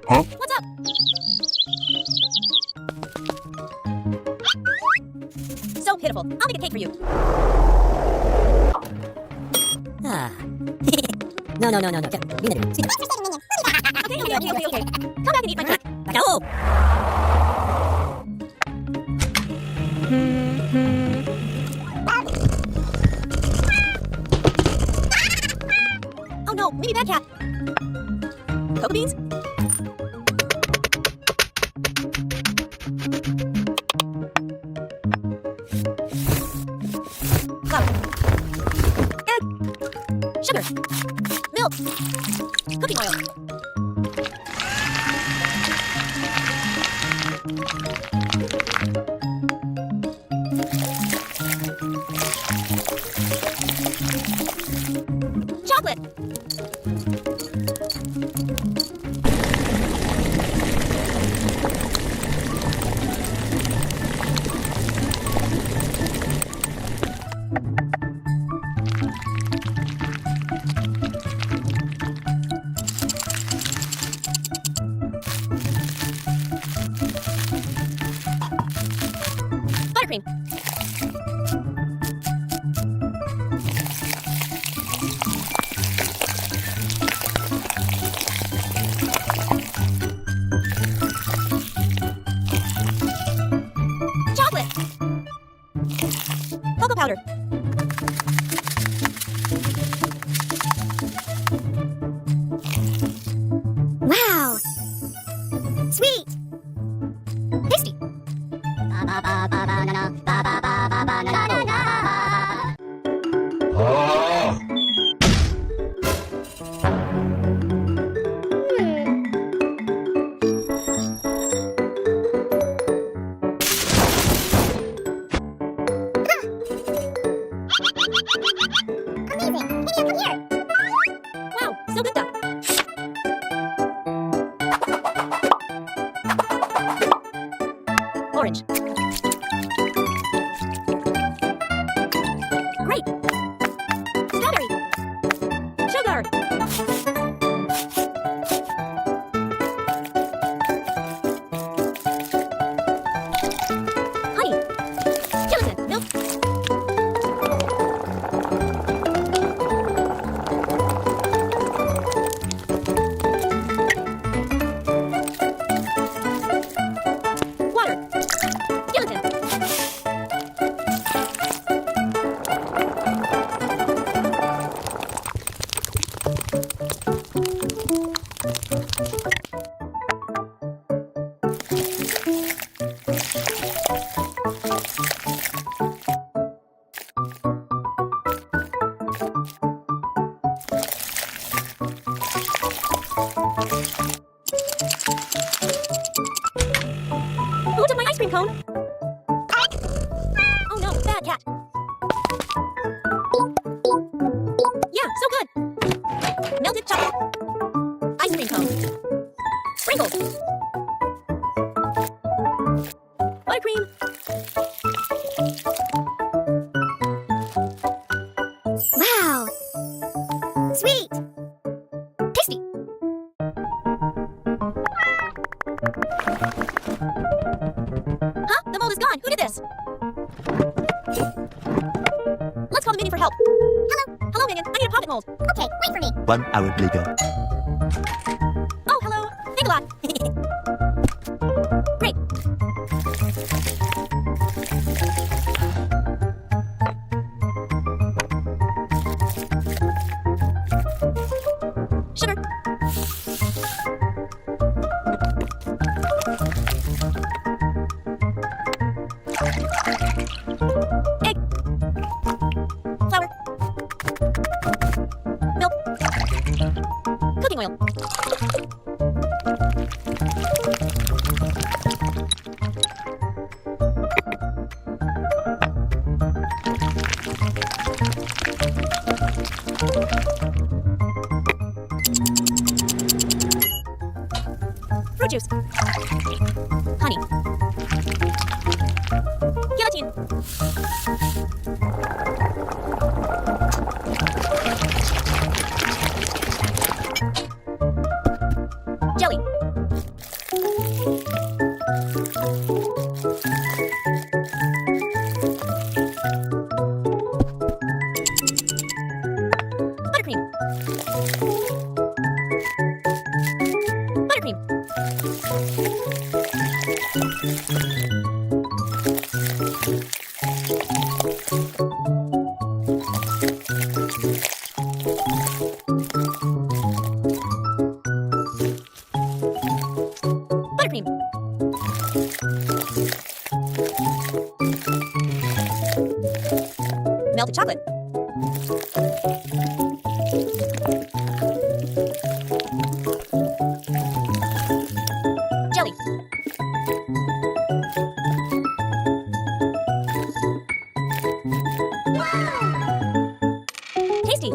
Huh? What's up? So pitiful. I'll make a cake for you. Ah. No. Okay. Come back and eat my cake. No. Oh no, maybe bad cat. Cocoa beans? Flour. Egg. Sugar. Milk. Cooking oil. Chocolate. Buttercream. Chocolate. Cocoa powder. Wow! Sweet! Tasty. Amazing! Hey, come here! Wow, so good duck. Orange. Grape. Strawberry. Sugar. Honey. Gelatin. Milk. Water. Gelatin. Who took my ice cream cone? Oh no, bad cat. Yeah, so good. Melted chocolate. Ice cream cone. Sprinkles. Buttercream. Wow! Sweet! Tasty. Huh? The mold is gone. Who did this? Let's call the minion for help. Hello, minion. I need a poppet mold. Okay, wait for me. 1 hour later. Oh, hello. Thanks a lot. Great. Sugar. Egg. Flour. Milk. Cooking oil. Fruit juice. Honey. Gelatin. Buttercream. Melted chocolate. Jelly. Tasty.